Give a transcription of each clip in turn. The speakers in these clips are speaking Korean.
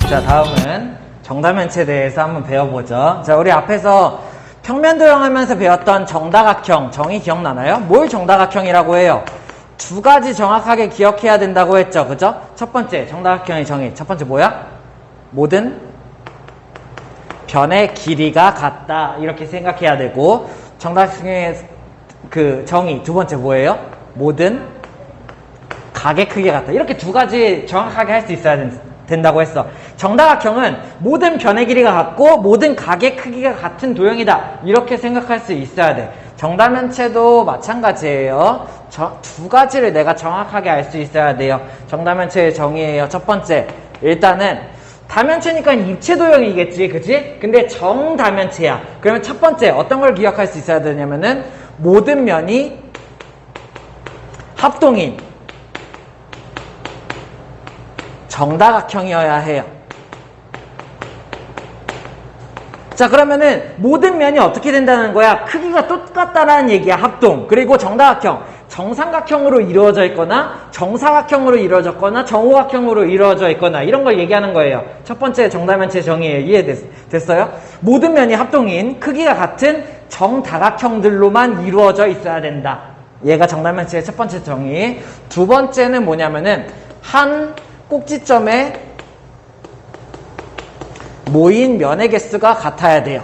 자, 다음은 정다면체에 대해서 한번 배워보죠. 자, 우리 앞에서 평면도형 하면서 배웠던 정다각형, 정의 기억나나요? 뭘 정다각형이라고 해요? 두 가지 정확하게 기억해야 된다고 했죠. 그죠? 첫 번째, 정다각형의 정의. 첫 번째 뭐야? 모든 변의 길이가 같다. 이렇게 생각해야 되고, 정다각형의 그 정의. 두 번째 뭐예요? 모든 각의 크기가 같다. 이렇게 두 가지 정확하게 할 수 있어야 된다고 했어. 정다각형은 모든 변의 길이가 같고 모든 각의 크기가 같은 도형이다. 이렇게 생각할 수 있어야 돼. 정다면체도 마찬가지예요. 두 가지를 내가 정확하게 알 수 있어야 돼요. 정다면체의 정의예요. 첫 번째, 일단은 다면체니까 입체 도형이겠지, 그치? 근데 정다면체야. 그러면 첫 번째 어떤 걸 기억할 수 있어야 되냐면은 모든 면이 합동인 정다각형이어야 해요. 자, 그러면은 모든 면이 어떻게 된다는 거야? 크기가 똑같다라는 얘기야. 합동. 그리고 정다각형, 정삼각형으로 이루어져 있거나 정사각형으로 이루어졌거나 정오각형으로 이루어져 있거나 이런 걸 얘기하는 거예요. 첫 번째 정다면체 정의에 이해됐어요? 모든 면이 합동인 크기가 같은 정다각형들로만 이루어져 있어야 된다. 얘가 정다면체의 첫 번째 정의. 두 번째는 뭐냐면은 한 꼭지점에 모인 면의 개수가 같아야 돼요.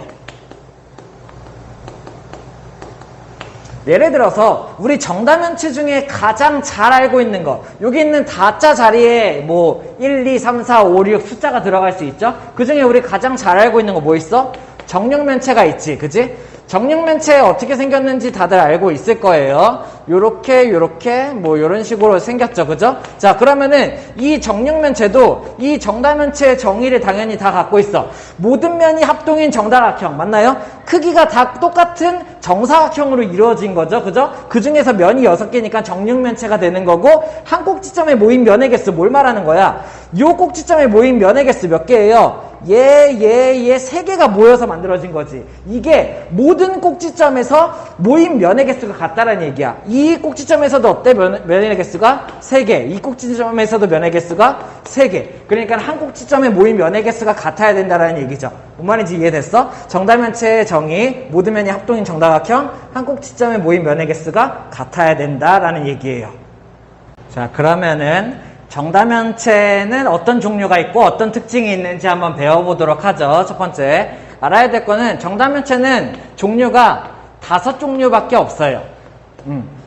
예를 들어서 우리 정다면체 중에 가장 잘 알고 있는 거, 여기 있는 다자 자리에 뭐 1, 2, 3, 4, 5, 6 숫자가 들어갈 수 있죠? 그 중에 우리 가장 잘 알고 있는 거 뭐 있어? 정육면체가 있지, 그지? 정육면체 어떻게 생겼는지 다들 알고 있을 거예요. 요렇게 뭐 요런 식으로 생겼죠, 그죠? 자, 그러면은 이 정육면체도 이 정다면체의 정의를 당연히 다 갖고 있어. 모든 면이 합동인 정다각형 맞나요? 크기가 다 똑같은 정사각형으로 이루어진 거죠, 그죠? 그 중에서 면이 6개니까 정육면체가 되는 거고, 한 꼭지점에 모인 면의 개수 뭘 말하는 거야? 요 꼭지점에 모인 면의 개수 몇 개예요? 얘 3개가 모여서 만들어진 거지. 이게 모든 꼭지점에서 모인 면의 개수가 같다라는 얘기야. 이 꼭지점에서도 어때? 면의 개수가 3개. 이 꼭지점에서도 면의 개수가 3개. 그러니까 한 꼭지점에 모인 면의 개수가 같아야 된다라는 얘기죠. 뭔 말인지 이해됐어? 정다면체의 정의, 모든 면이 합동인 정다각형, 한 꼭지점에 모인 면의 개수가 같아야 된다라는 얘기예요. 자, 그러면은 정다면체는 어떤 종류가 있고 어떤 특징이 있는지 한번 배워보도록 하죠. 첫 번째, 알아야 될 거는 정다면체는 종류가 5종류밖에 없어요.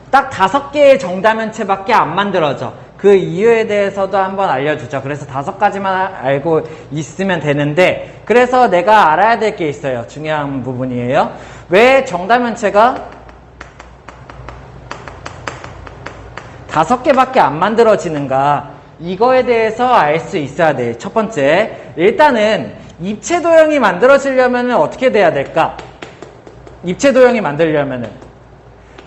딱 5개의 정다면체밖에 안 만들어져. 그 이유에 대해서도 한번 알려주죠. 그래서 5가지만 알고 있으면 되는데, 그래서 내가 알아야 될 게 있어요. 중요한 부분이에요. 왜 정다면체가 5개밖에 안 만들어지는가? 이거에 대해서 알 수 있어야 돼. 첫 번째, 일단은 입체 도형이 만들어지려면 어떻게 돼야 될까? 입체 도형이 만들려면은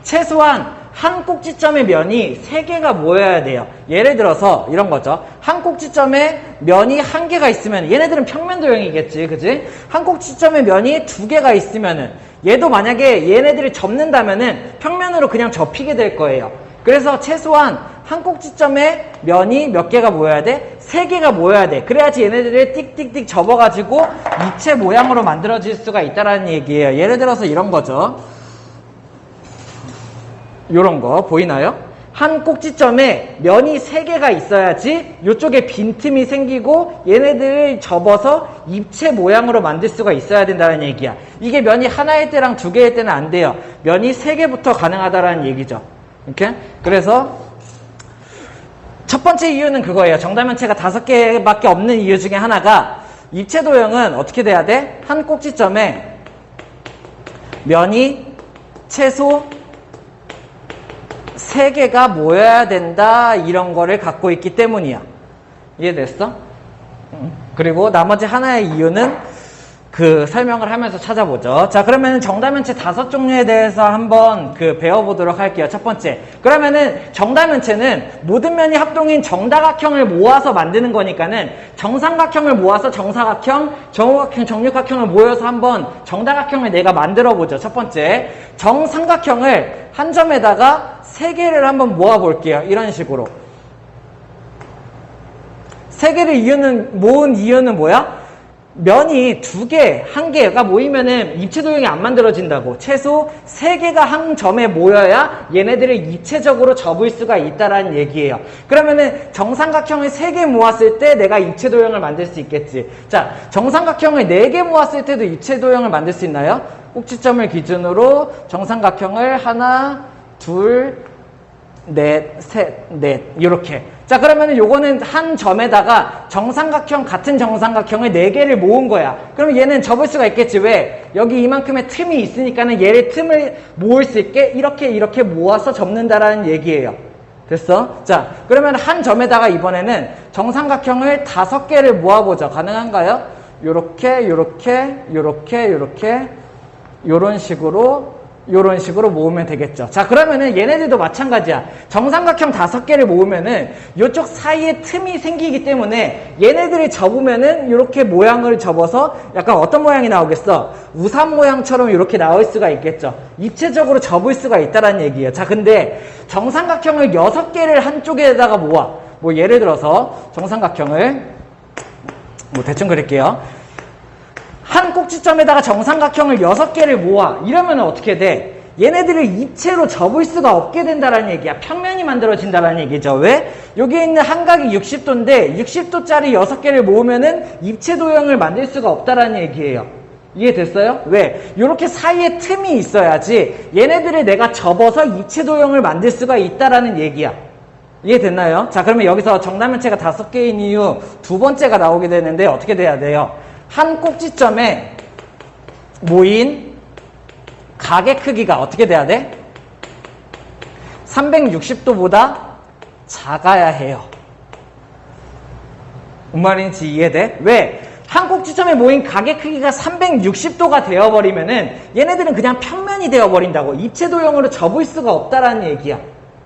최소한 한 꼭지점의 면이 3개가 모여야 돼요. 예를 들어서 이런 거죠. 한 꼭지점에 면이 1개가 있으면 얘네들은 평면 도형이겠지, 그지? 한 꼭지점에 면이 2개가 있으면은 얘도 만약에 얘네들이 접는다면은 평면으로 그냥 접히게 될 거예요. 그래서 최소한 한 꼭지점에 면이 몇 개가 모여야 돼? 3개가 모여야 돼. 그래야지 얘네들이 띡띡띡 접어가지고 입체 모양으로 만들어질 수가 있다는 얘기예요. 예를 들어서 이런 거죠. 요런 거 보이나요? 한 꼭지점에 면이 3개가 있어야지 이쪽에 빈틈이 생기고 얘네들을 접어서 입체 모양으로 만들 수가 있어야 된다는 얘기야. 이게 면이 하나일 때랑 2개일 때는 안 돼요. 면이 3개부터 가능하다는 얘기죠. 이렇게? 그래서 첫 번째 이유는 그거예요. 정다면체가 5개밖에 없는 이유 중에 하나가 입체 도형은 어떻게 돼야 돼? 한 꼭지점에 면이 최소 3개가 모여야 된다, 이런 거를 갖고 있기 때문이야. 이해됐어? 그리고 나머지 하나의 이유는 그 설명을 하면서 찾아보죠. 자, 그러면은 정다면체 5종류에 대해서 한번 배워보도록 할게요. 첫 번째, 그러면은 정다면체는 모든 면이 합동인 정다각형을 모아서 만드는 거니까는 정삼각형을 모아서 정사각형, 정오각형, 정육각형을 모여서 한번 정다각형을 내가 만들어보죠. 첫 번째, 정삼각형을 한 점에다가 3개를 한번 모아볼게요. 이런 식으로 3개를 모은 이유는 뭐야? 면이 2개, 1개가 모이면은 입체도형이 안 만들어진다고. 최소 3개가 한 점에 모여야 얘네들을 입체적으로 접을 수가 있다라는 얘기예요. 그러면은 정삼각형을 3개 모았을 때 내가 입체도형을 만들 수 있겠지. 자, 정삼각형을 4개 모았을 때도 입체도형을 만들 수 있나요? 꼭지점을 기준으로 정삼각형을 하나, 둘, 넷, 셋, 넷 이렇게. 자, 그러면은 요거는 한 점에다가 같은 정삼각형을 4개를 모은 거야. 그러면 얘는 접을 수가 있겠지. 왜? 여기 이만큼의 틈이 있으니까는 얘를 틈을 모을 수 있게 이렇게 모아서 접는다라는 얘기예요. 됐어? 자, 그러면 한 점에다가 이번에는 정삼각형을 5개를 모아보죠. 가능한가요? 요렇게 요런 식으로 모으면 되겠죠. 자, 그러면은 얘네들도 마찬가지야. 정삼각형 5개를 모으면은 요쪽 사이에 틈이 생기기 때문에 얘네들을 접으면은 이렇게 모양을 접어서 약간 어떤 모양이 나오겠어? 우산 모양처럼 이렇게 나올 수가 있겠죠. 입체적으로 접을 수가 있다는 얘기예요. 자, 근데 정삼각형을 6개를 한쪽에다가 모아. 뭐 예를 들어서 정삼각형을 뭐 대충 그릴게요. 한 꼭지점에다가 정삼각형을 6개를 모아. 이러면 어떻게 돼? 얘네들을 입체로 접을 수가 없게 된다는 얘기야. 평면이 만들어진다는 얘기죠. 왜? 여기에 있는 한각이 60도인데 60도짜리 6개를 모으면은 입체 도형을 만들 수가 없다는 얘기예요. 이해됐어요? 왜? 이렇게 사이에 틈이 있어야지 얘네들을 내가 접어서 입체 도형을 만들 수가 있다라는 얘기야. 이해됐나요? 자, 그러면 여기서 정답면체가 5개인 이유 2번째가 나오게 되는데 어떻게 돼야 돼요? 한 꼭지점에 모인 각의 크기가 어떻게 돼야 돼? 360도보다 작아야 해요. 뭔 말인지 이해돼? 왜? 한 꼭지점에 모인 각의 크기가 360도가 되어버리면은 얘네들은 그냥 평면이 되어버린다고. 입체도형으로 접을 수가 없다라는 얘기야.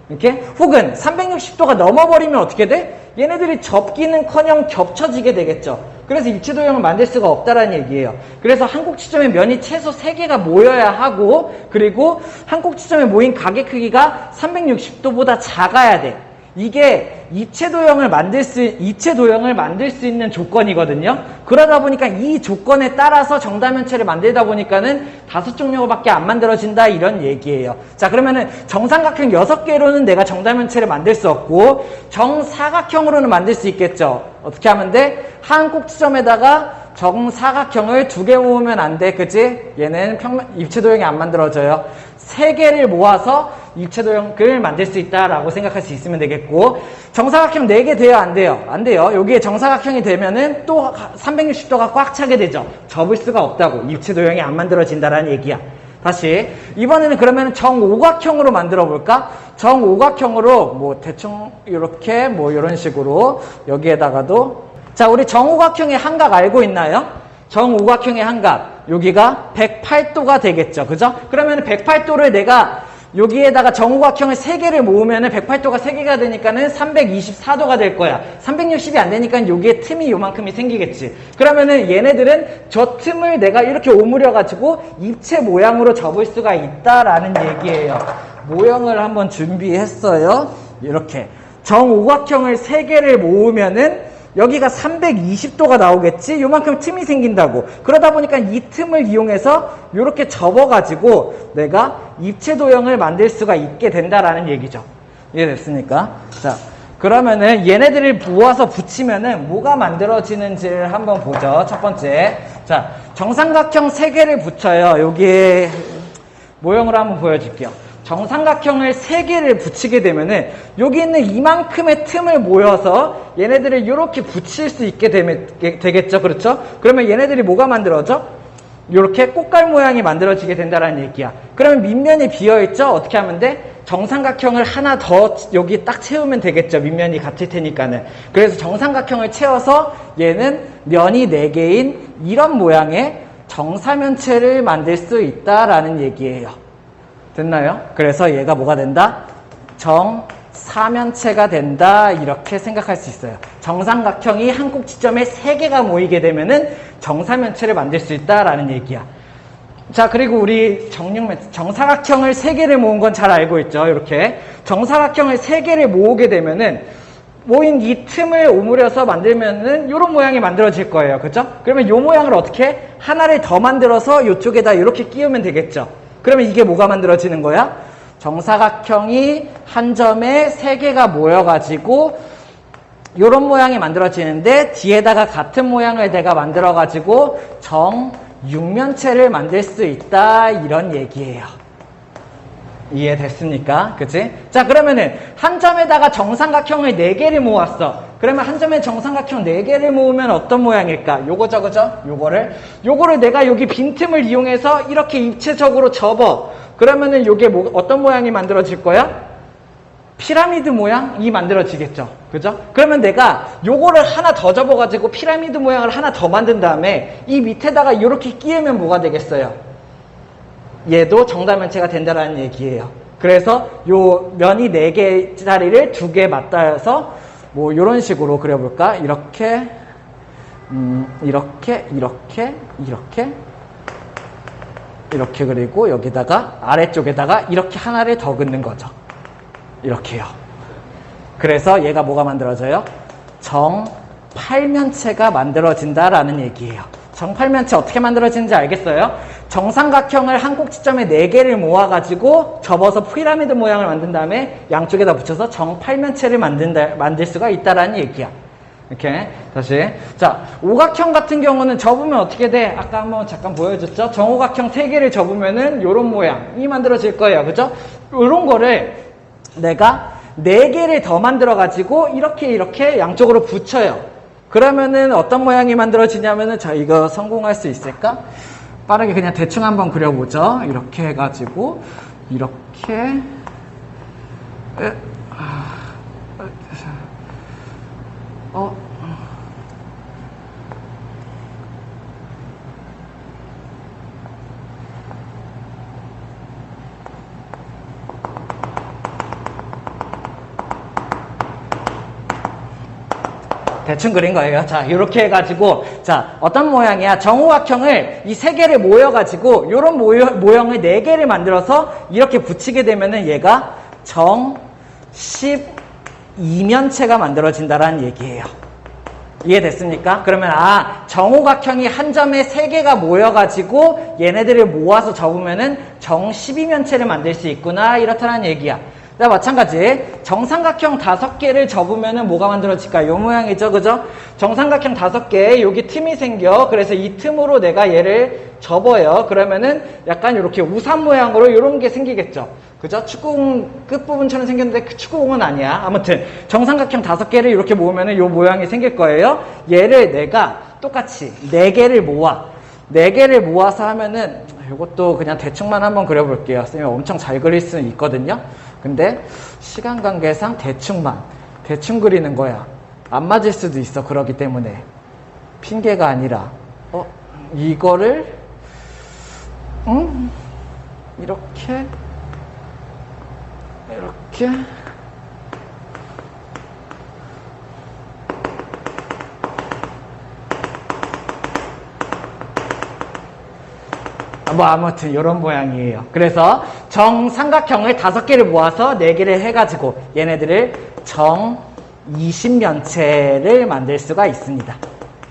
이렇게? 혹은 360도가 넘어버리면 어떻게 돼? 얘네들이 접기는커녕 겹쳐지게 되겠죠. 그래서 입체도형을 만들 수가 없다라는 얘기예요. 그래서 한 꼭지점의 면이 최소 3개가 모여야 하고, 그리고 한 꼭지점에 모인 각의 크기가 360도보다 작아야 돼. 이게 입체도형을 만들 수 있는 조건이거든요. 그러다 보니까 이 조건에 따라서 정다면체를 만들다 보니까는 5종류밖에 안 만들어진다 이런 얘기예요. 자, 그러면은 정삼각형 6개로는 내가 정다면체를 만들 수 없고 정사각형으로는 만들 수 있겠죠. 어떻게 하면 돼? 한 꼭지점에다가 정사각형을 2개 모으면 안 돼. 그치? 얘는 입체도형이 안 만들어져요. 3개를 모아서 입체도형을 만들 수 있다라고 생각할 수 있으면 되겠고, 정사각형 4개 돼요? 안 돼요? 안 돼요. 여기에 정사각형이 되면은 또 360도가 꽉 차게 되죠. 접을 수가 없다고. 입체도형이 안 만들어진다라는 얘기야. 다시 이번에는 그러면 정오각형으로 만들어 볼까? 정오각형으로 뭐 대충 이렇게 뭐 이런 식으로 여기에다가도, 자, 우리 정오각형의 한각 알고 있나요? 정오각형의 한각 여기가 108도가 되겠죠. 그죠? 그러면 108도를 내가 여기에다가 정오각형을 3개를 모으면은 108도가 3개가 되니까는 324도가 될 거야. 360이 안 되니까 여기에 틈이 요만큼이 생기겠지. 그러면은 얘네들은 저 틈을 내가 이렇게 오므려 가지고 입체 모양으로 접을 수가 있다라는 얘기예요. 모형을 한번 준비했어요. 이렇게 정오각형을 3개를 모으면은 여기가 320도가 나오겠지? 요만큼 틈이 생긴다고. 그러다 보니까 이 틈을 이용해서 이렇게 접어가지고 내가 입체도형을 만들 수가 있게 된다라는 얘기죠. 이해됐습니까? 자, 그러면은 얘네들을 모아서 붙이면은 뭐가 만들어지는지를 한번 보죠. 첫 번째. 자, 정삼각형 3개를 붙여요. 여기에 모형으로 한번 보여줄게요. 정삼각형을 3개를 붙이게 되면은 여기 있는 이만큼의 틈을 모여서 얘네들을 이렇게 붙일 수 있게 되겠죠. 그렇죠? 그러면 얘네들이 뭐가 만들어져? 이렇게 꽃갈 모양이 만들어지게 된다는 얘기야. 그러면 밑면이 비어있죠? 어떻게 하면 돼? 정삼각형을 하나 더 여기 딱 채우면 되겠죠. 밑면이 같을 테니까는. 그래서 정삼각형을 채워서 얘는 면이 4개인 이런 모양의 정사면체를 만들 수 있다라는 얘기예요. 됐나요? 그래서 얘가 뭐가 된다? 정사면체가 된다. 이렇게 생각할 수 있어요. 정삼각형이 한 꼭지점에 3개가 모이게 되면은 정사면체를 만들 수 있다라는 얘기야. 자, 그리고 우리 정사각형을 3개를 모은 건 잘 알고 있죠. 이렇게 정사각형을 3개를 모으게 되면은 모인 이 틈을 오므려서 만들면은 요런 모양이 만들어질 거예요. 그죠? 그러면 요 모양을 어떻게? 하나를 더 만들어서 요쪽에다 이렇게 끼우면 되겠죠. 그러면 이게 뭐가 만들어지는 거야? 정사각형이 한 점에 세 개가 모여가지고 요런 모양이 만들어지는데 뒤에다가 같은 모양을 내가 만들어가지고 정육면체를 만들 수 있다, 이런 얘기예요. 이해됐습니까? 그치? 자, 그러면은 한 점에다가 정삼각형을 4개를 모았어. 그러면 한 점에 정삼각형 4개를 모으면 어떤 모양일까? 요거죠, 그죠? 요거를 내가 여기 빈틈을 이용해서 이렇게 입체적으로 접어. 그러면은 요게 어떤 모양이 만들어질 거야? 피라미드 모양이 만들어지겠죠. 그죠? 그러면 내가 요거를 하나 더 접어가지고 피라미드 모양을 하나 더 만든 다음에 이 밑에다가 이렇게 끼우면 뭐가 되겠어요? 얘도 정다면체가 된다라는 얘기예요. 그래서 요 면이 4개짜리를 2개 맞닿아서 뭐 요런 식으로 그려볼까? 이렇게 그리고 여기다가 아래쪽에다가 이렇게 하나를 더 긋는 거죠. 이렇게요. 그래서 얘가 뭐가 만들어져요? 정팔면체가 만들어진다라는 얘기예요. 정팔면체 어떻게 만들어지는지 알겠어요? 정삼각형을 한 꼭지점에 4개를 모아가지고 접어서 피라미드 모양을 만든 다음에 양쪽에다 붙여서 정팔면체를 만들 수가 있다라는 얘기야. 이렇게 다시. 자, 오각형 같은 경우는 접으면 어떻게 돼? 아까 한번 잠깐 보여줬죠? 정오각형 3개를 접으면은 요런 모양이 만들어질 거예요. 그죠? 요런 거를 내가 4개를 더 만들어가지고 이렇게 양쪽으로 붙여요. 그러면은 어떤 모양이 만들어지냐면은, 자, 이거 성공할 수 있을까? 빠르게 그냥 대충 한번 그려보죠. 이렇게 해가지고, 이렇게, 대충 그린 거예요. 자, 이렇게 해가지고, 자, 어떤 모양이야? 정오각형을 이 3개를 모여가지고, 요런 모형을 4개를 만들어서 이렇게 붙이게 되면은 얘가 정 12면체가 만들어진다라는 얘기예요. 이해됐습니까? 그러면, 정오각형이 한 점에 3개가 모여가지고 얘네들을 모아서 접으면은 정 12면체를 만들 수 있구나, 이렇다는 얘기야. 자, 마찬가지 정삼각형 5개를 접으면은 뭐가 만들어질까? 요 모양이죠, 그죠? 정삼각형 5개, 여기 틈이 생겨. 그래서 이 틈으로 내가 얘를 접어요. 그러면은 약간 이렇게 우산 모양으로 이런 게 생기겠죠, 그죠? 축구공 끝부분처럼 생겼는데 그 축구공은 아니야. 아무튼 정삼각형 5개를 이렇게 모으면은 요 모양이 생길 거예요. 얘를 내가 똑같이 4개를 모아서 하면은, 이것도 그냥 대충만 한번 그려볼게요. 선생님 엄청 잘 그릴 수는 있거든요. 근데 시간 관계상 대충 그리는 거야. 안 맞을 수도 있어. 그러기 때문에 핑계가 아니라 이거를 이렇게 뭐 아무튼 이런 모양이에요. 그래서 정삼각형을 5개를 모아서 4개를 해가지고 얘네들을 정 20면체를 만들 수가 있습니다.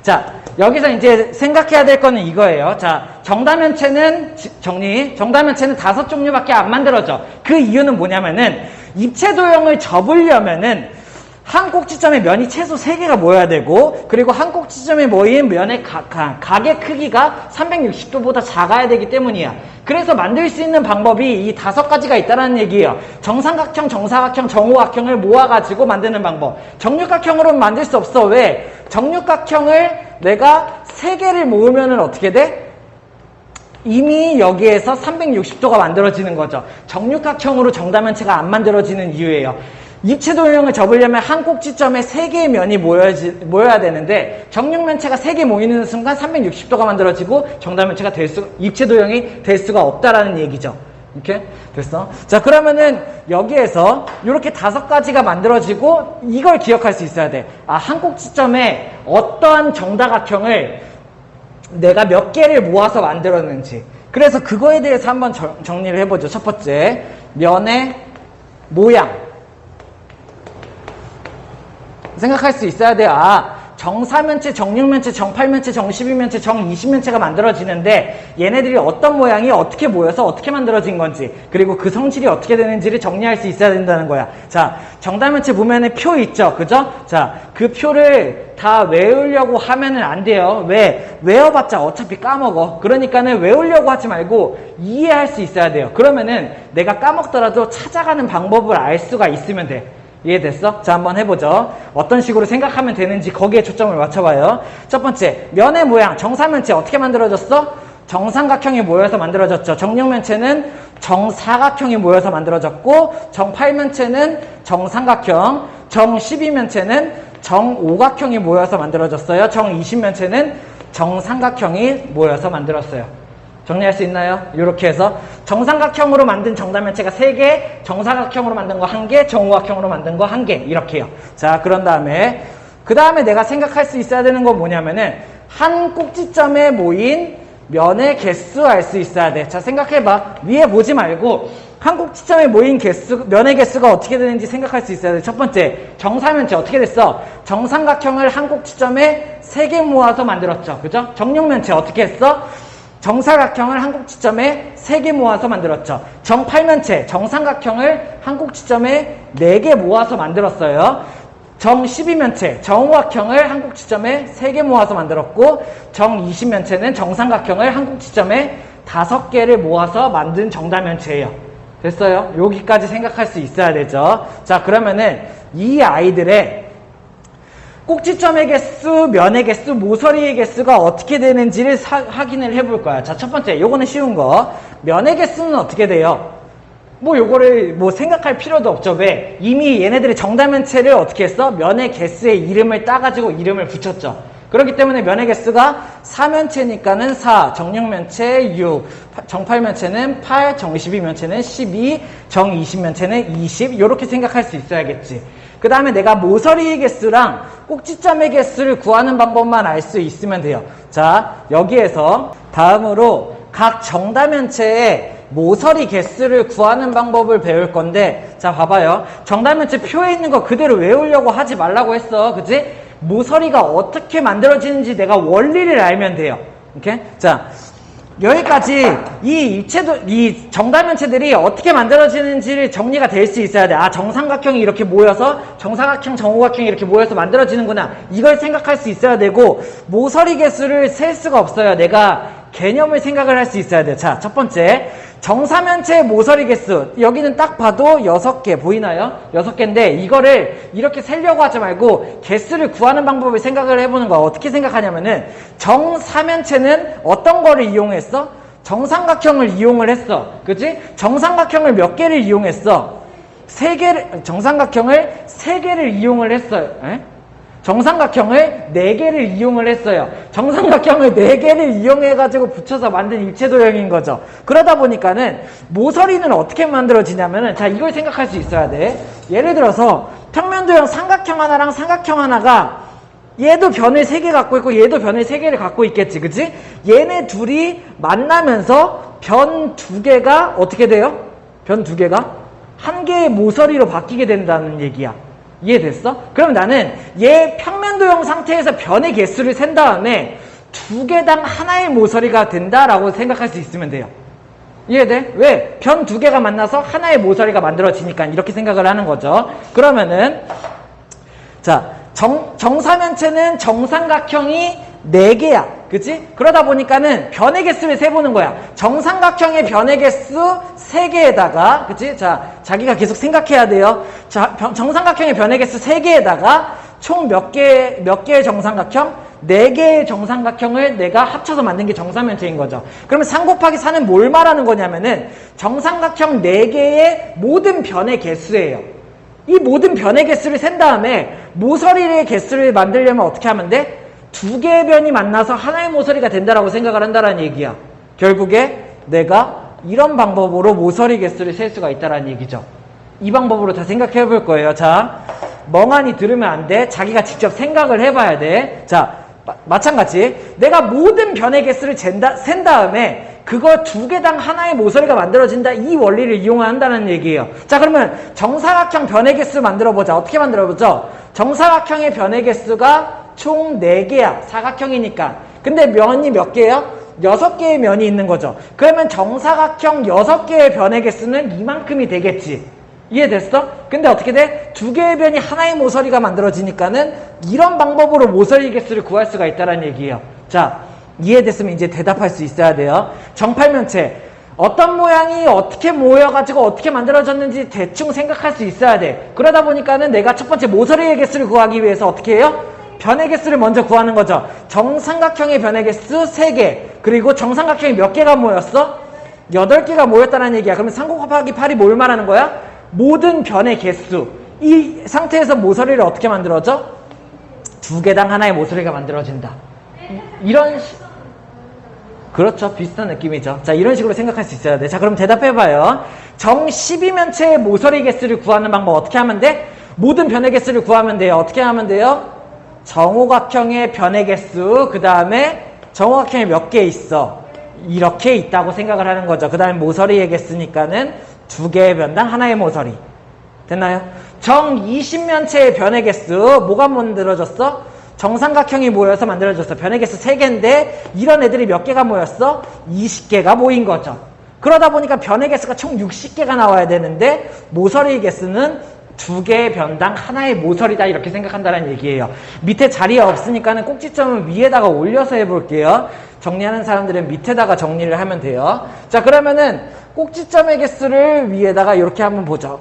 자, 여기서 이제 생각해야 될 거는 이거예요. 자, 정다면체는 정다면체는 5종류밖에 안 만들어져. 그 이유는 뭐냐면은 입체도형을 접으려면은 한 꼭지점에 면이 최소 3개가 모여야 되고, 그리고 한 꼭지점에 모인 면의 각의 크기가 360도보다 작아야 되기 때문이야. 그래서 만들 수 있는 방법이 이 5가지가 있다는 얘기예요. 정삼각형, 정사각형, 정오각형을 모아가지고 만드는 방법. 정육각형으로는 만들 수 없어. 왜? 정육각형을 내가 3개를 모으면은 어떻게 돼? 이미 여기에서 360도가 만들어지는 거죠. 정육각형으로 정다면체가 안 만들어지는 이유예요. 입체도형을 접으려면 한 꼭지점에 3개의 면이 모여야 되는데 정육면체가 3개 모이는 순간 360도가 만들어지고 정다면체가 입체도형이 될 수가 없다라는 얘기죠. 이렇게 됐어? 자, 그러면은 여기에서 이렇게 5가지가 만들어지고 이걸 기억할 수 있어야 돼. 한 꼭지점에 어떠한 정다각형을 내가 몇 개를 모아서 만들었는지. 그래서 그거에 대해서 한번 정리를 해보죠. 첫 번째, 면의 모양. 생각할 수 있어야 돼요. 아, 정4면체, 정6면체, 정8면체, 정12면체, 정20면체가 만들어지는데 얘네들이 어떤 모양이 어떻게 모여서 어떻게 만들어진 건지 그리고 그 성질이 어떻게 되는지를 정리할 수 있어야 된다는 거야. 자, 정다면체 보면은 표 있죠. 그죠? 자, 그 표를 다 외우려고 하면은 안 돼요. 왜? 외워봤자 어차피 까먹어. 그러니까는 외우려고 하지 말고 이해할 수 있어야 돼요. 그러면은 내가 까먹더라도 찾아가는 방법을 알 수가 있으면 돼. 이해됐어? 자, 한번 해보죠. 어떤 식으로 생각하면 되는지 거기에 초점을 맞춰봐요. 첫 번째, 면의 모양, 정사면체 어떻게 만들어졌어? 정삼각형이 모여서 만들어졌죠. 정6면체는 정사각형이 모여서 만들어졌고, 정8면체는 정삼각형, 정12면체는 정오각형이 모여서 만들어졌어요. 정20면체는 정삼각형이 모여서 만들었어요. 정리할 수 있나요? 이렇게 해서 정삼각형으로 만든 정다면체가 3개, 정사각형으로 만든 거 1개, 정오각형으로 만든 거 1개 이렇게요. 자, 그런 다음에 그 다음에 내가 생각할 수 있어야 되는 건 뭐냐면은 한 꼭지점에 모인 면의 개수 알 수 있어야 돼. 자, 생각해봐. 위에 보지 말고 한 꼭지점에 모인 개수, 면의 개수가 어떻게 되는지 생각할 수 있어야 돼. 첫 번째, 정사면체 어떻게 됐어? 정삼각형을 한 꼭지점에 3개 모아서 만들었죠. 그죠? 정6면체 어떻게 했어? 정사각형을 한 꼭지점에 3개 모아서 만들었죠. 정8면체, 정삼각형을 한 꼭지점에 4개 모아서 만들었어요. 정12면체, 정오각형을 한 꼭지점에 3개 모아서 만들었고, 정20면체는 정삼각형을 한 꼭지점에 5개를 모아서 만든 정다면체예요. 됐어요? 여기까지 생각할 수 있어야 되죠. 자, 그러면은 이 아이들의 꼭지점의 개수, 면의 개수, 모서리의 개수가 어떻게 되는지를 확인을 해볼 거야. 자, 첫 번째, 요거는 쉬운 거. 면의 개수는 어떻게 돼요? 뭐 요거를 뭐 생각할 필요도 없죠. 왜? 이미 얘네들의 정다면체를 어떻게 했어? 면의 개수의 이름을 따가지고 이름을 붙였죠. 그렇기 때문에 면의 개수가 4면체니까는 4, 정6면체 6, 정8면체는 8, 정12면체는 12, 정20면체는 20 이렇게 생각할 수 있어야겠지. 그 다음에 내가 모서리의 개수랑 꼭지점의 개수를 구하는 방법만 알 수 있으면 돼요. 자, 여기에서 다음으로 각 정다면체의 모서리 개수를 구하는 방법을 배울 건데, 자, 봐봐요. 정다면체 표에 있는 거 그대로 외우려고 하지 말라고 했어. 그치? 모서리가 어떻게 만들어지는지 내가 원리를 알면 돼요. 오케이? 자, 여기까지 이 정다면체들이 어떻게 만들어지는지를 정리가 될 수 있어야 돼. 아, 정삼각형이 이렇게 모여서 정사각형, 정오각형이 이렇게 모여서 만들어지는구나. 이걸 생각할 수 있어야 되고, 모서리 개수를 셀 수가 없어요. 내가 개념을 생각을 할 수 있어야 돼요. 자, 첫 번째, 정사면체의 모서리 개수. 여기는 딱 봐도 6개 보이나요? 6개인데 이거를 이렇게 세려고 하지 말고 개수를 구하는 방법을 생각을 해보는 거야. 어떻게 생각하냐면은 정사면체는 어떤 거를 이용했어? 정삼각형을 이용을 했어. 그치? 정삼각형을 몇 개를 이용했어? 3개를, 정삼각형을 3개를 이용을 했어요. 에? 정삼각형을 4개를 이용을 했어요. 정삼각형을 4개를 이용해가지고 붙여서 만든 입체도형인 거죠. 그러다 보니까는 모서리는 어떻게 만들어지냐면은, 자, 이걸 생각할 수 있어야 돼. 예를 들어서 평면도형 삼각형 하나랑 삼각형 하나가 얘도 변을 3개 갖고 있고 얘도 변을 3개를 갖고 있겠지. 그치? 얘네 둘이 만나면서 변 2개가 어떻게 돼요? 변 2개가 한 개의 모서리로 바뀌게 된다는 얘기야. 이해됐어? 그럼 나는 얘 평면도형 상태에서 변의 개수를 센 다음에 2개당 하나의 모서리가 된다라고 생각할 수 있으면 돼요. 이해돼? 왜? 변 2개가 만나서 하나의 모서리가 만들어지니까 이렇게 생각을 하는 거죠. 그러면은 자, 정사면체는 정삼각형이 4개야. 그치? 그러다 보니까는 변의 개수를 세보는 거야. 정삼각형의 변의 개수 3개에다가, 그치? 자, 자기가 계속 생각해야 돼요. 자, 정삼각형의 변의 개수 3개에다가 총 몇 개의 정삼각형? 4개의 정삼각형을 내가 합쳐서 만든 게 정사면체인 거죠. 그러면 3 곱하기 4는 뭘 말하는 거냐면은 정삼각형 4개의 모든 변의 개수예요. 이 모든 변의 개수를 센 다음에 모서리의 개수를 만들려면 어떻게 하면 돼? 2개의 변이 만나서 하나의 모서리가 된다라고 생각을 한다는 얘기야. 결국에 내가 이런 방법으로 모서리 개수를 셀 수가 있다는 얘기죠. 이 방법으로 다 생각해 볼 거예요. 자, 멍하니 들으면 안 돼. 자기가 직접 생각을 해봐야 돼. 자, 마찬가지 내가 모든 변의 개수를 센 다음에 그거 두 개당 하나의 모서리가 만들어진다. 이 원리를 이용한다는 얘기예요. 자, 그러면 정사각형 변의 개수 만들어보자. 어떻게 만들어보죠? 정사각형의 변의 개수가 총 4개야. 사각형이니까. 근데 면이 몇 개예요? 6개의 면이 있는 거죠. 그러면 정사각형 6개의 변의 개수는 이만큼이 되겠지. 이해됐어? 근데 어떻게 돼? 2개의 변이 하나의 모서리가 만들어지니까는 이런 방법으로 모서리 개수를 구할 수가 있다는 얘기예요. 자, 이해됐으면 이제 대답할 수 있어야 돼요. 정팔면체. 어떤 모양이 어떻게 모여가지고 어떻게 만들어졌는지 대충 생각할 수 있어야 돼. 그러다 보니까는 내가 첫 번째 모서리의 개수를 구하기 위해서 어떻게 해요? 변의 개수를 먼저 구하는 거죠. 정삼각형의 변의 개수 3개. 그리고 정삼각형이 몇 개가 모였어? 8개가 모였다는 얘기야. 그러면 3 곱하기 8이 뭘 말하는 거야? 모든 변의 개수. 이 상태에서 모서리를 어떻게 만들어져? 2개당 하나의 모서리가 만들어진다. 이런 그렇죠. 비슷한 느낌이죠. 자, 이런 식으로 생각할 수 있어야 돼. 자, 그럼 대답해봐요. 정 12면체의 모서리 개수를 구하는 방법 어떻게 하면 돼? 모든 변의 개수를 구하면 돼요. 어떻게 하면 돼요? 정오각형의 변의 개수, 그 다음에 정오각형이 몇 개 있어? 이렇게 있다고 생각을 하는 거죠. 그 다음에 모서리의 개수니까는 2개의 변당 하나의 모서리. 됐나요? 정 20면체의 변의 개수, 뭐가 만들어졌어? 정삼각형이 모여서 만들어졌어. 변의 개수 3개인데 이런 애들이 몇 개가 모였어? 20개가 모인 거죠. 그러다 보니까 변의 개수가 총 60개가 나와야 되는데 모서리 개수는 2개의 변당 하나의 모서리다 이렇게 생각한다는 얘기예요. 밑에 자리에 없으니까는 꼭지점을 위에다가 올려서 해볼게요. 정리하는 사람들은 밑에다가 정리를 하면 돼요. 자, 그러면은 꼭지점의 개수를 위에다가 이렇게 한번 보죠.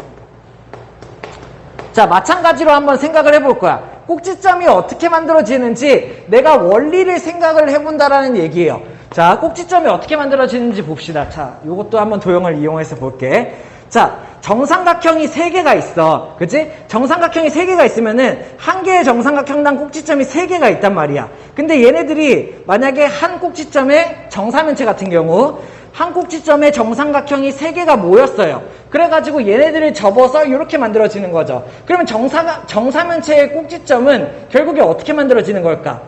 자, 마찬가지로 한번 생각을 해볼 거야. 꼭지점이 어떻게 만들어지는지 내가 원리를 생각을 해본다라는 얘기예요. 자, 꼭지점이 어떻게 만들어지는지 봅시다. 자, 요것도 한번 도형을 이용해서 볼게. 자, 정삼각형이 3개가 있어. 그치? 정삼각형이 3개가 있으면은 한 개의 정삼각형당 꼭지점이 3개가 있단 말이야. 근데 얘네들이 만약에 한 꼭지점에 정사면체 같은 경우 한 꼭지점에 정삼각형이 3개가 모였어요. 그래가지고 얘네들을 접어서 이렇게 만들어지는 거죠. 그러면 정사면체의 꼭지점은 결국에 어떻게 만들어지는 걸까?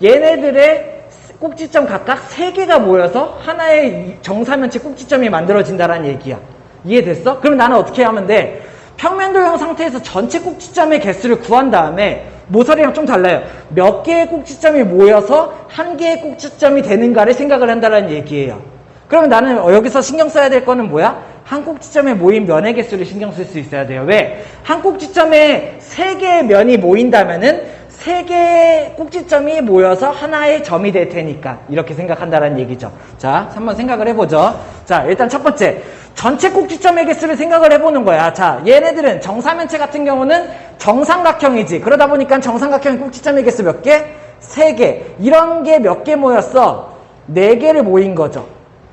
얘네들의 꼭지점 각각 3개가 모여서 하나의 정사면체 꼭지점이 만들어진다는 얘기야. 이해됐어? 그럼 나는 어떻게 하면 돼? 평면도형 상태에서 전체 꼭지점의 개수를 구한 다음에 모서리랑 좀 달라요. 몇 개의 꼭지점이 모여서 한 개의 꼭지점이 되는가를 생각을 한다는 얘기예요. 그러면 나는 여기서 신경 써야 될 거는 뭐야? 한 꼭지점에 모인 면의 개수를 신경 쓸 수 있어야 돼요. 왜? 한 꼭지점에 3개의 면이 모인다면은 3개의 꼭지점이 모여서 하나의 점이 될 테니까 이렇게 생각한다는 얘기죠. 자, 한번 생각을 해보죠. 자, 일단 첫 번째 전체 꼭지점의 개수를 생각을 해보는 거야. 자, 얘네들은 정사면체 같은 경우는 정삼각형이지. 그러다 보니까 정삼각형의 꼭지점의 개수 몇 개? 3개. 이런 게 몇 개 모였어? 4개를 모인 거죠.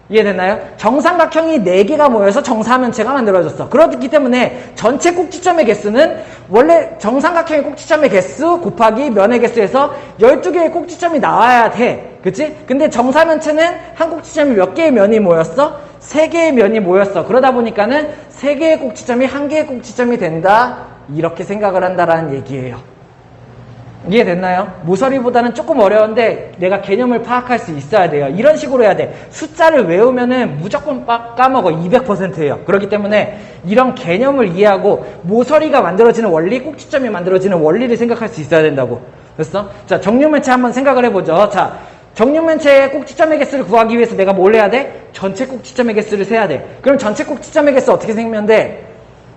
이해됐나요? 정삼각형이 4개가 모여서 정사면체가 만들어졌어. 그렇기 때문에 전체 꼭지점의 개수는 원래 정삼각형의 꼭지점의 개수 곱하기 면의 개수에서 12개의 꼭지점이 나와야 돼. 그치? 근데 정사면체는 한 꼭지점이 몇 개의 면이 모였어? 3개의 면이 모였어. 그러다 보니까는 3개의 꼭지점이 1개의 꼭지점이 된다. 이렇게 생각을 한다라는 얘기예요. 이해됐나요? 모서리보다는 조금 어려운데 내가 개념을 파악할 수 있어야 돼요. 이런 식으로 해야 돼. 숫자를 외우면은 무조건 까먹어. 200%예요. 그렇기 때문에 이런 개념을 이해하고 모서리가 만들어지는 원리, 꼭지점이 만들어지는 원리를 생각할 수 있어야 된다고. 됐어? 자, 정육면체 한번 생각을 해보죠. 자, 정육면체의 꼭지점의 개수를 구하기 위해서 내가 뭘 해야 돼? 전체 꼭지점의 개수를 세야 돼. 그럼 전체 꼭지점의 개수 어떻게 생기면 돼?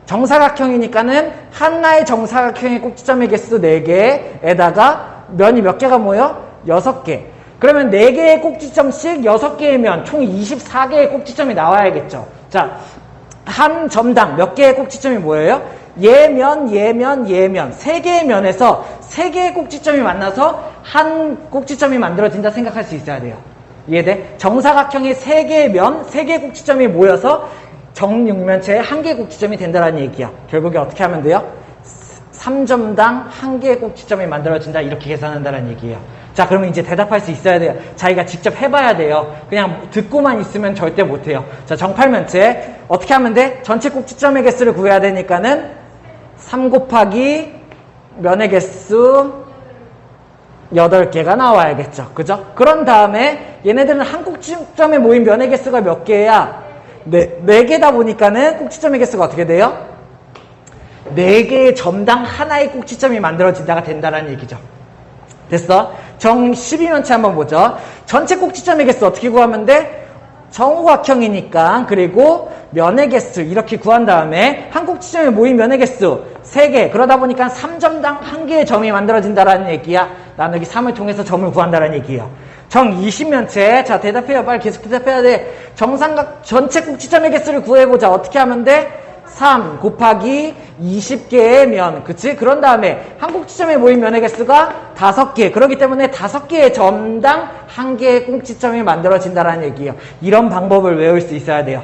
정사각형이니까는 하나의 정사각형의 꼭지점의 개수 4개에다가 면이 몇 개가 모여? 6개. 그러면 4개의 꼭지점씩 6개의 면, 총 24개의 꼭지점이 나와야겠죠. 자, 한 점당 몇 개의 꼭지점이 모여요? 얘면, 얘면, 얘면. 3개의 면에서 3개의 꼭지점이 만나서 한 꼭지점이 만들어진다 생각할 수 있어야 돼요. 이해돼? 정사각형의 3개의 면, 3개의 꼭지점이 모여서 정육면체의 1개의 꼭지점이 된다는 얘기야. 결국에 어떻게 하면 돼요? 3점당 1개의 꼭지점이 만들어진다. 이렇게 계산한다는 얘기예요. 자, 그러면 이제 대답할 수 있어야 돼요. 자기가 직접 해봐야 돼요. 그냥 듣고만 있으면 절대 못해요. 자, 정팔면체 어떻게 하면 돼? 전체 꼭지점의 개수를 구해야 되니까는 3 곱하기 면의 개수 8개가 나와야겠죠. 그죠? 그런 다음에 얘네들은 한 꼭지점에 모인 면의 개수가 몇 개야? 4개다 보니까는 꼭지점의 개수가 어떻게 돼요? 4개의 점당 하나의 꼭지점이 만들어진다가 된다는 얘기죠. 됐어? 정 12면체 한번 보죠. 전체 꼭지점의 개수 어떻게 구하면 돼? 정오각형이니까 그리고 면의 개수 이렇게 구한 다음에 한 꼭지점에 모인 면의 개수 3개 그러다 보니까 3점당 1개의 점이 만들어진다라는 얘기야. 나누기 3을 통해서 점을 구한다는 얘기예요. 정 20면체 자 대답해요. 빨리 계속 대답해야 돼. 정삼각 전체 꼭지점의 개수를 구해보자. 어떻게 하면 돼? 3 곱하기 20개의 면 그치? 그런 다음에 한 꼭지점에 모인 면의 개수가 5개 그렇기 때문에 5개의 점당 1개의 꼭지점이 만들어진다는 얘기예요. 이런 방법을 외울 수 있어야 돼요.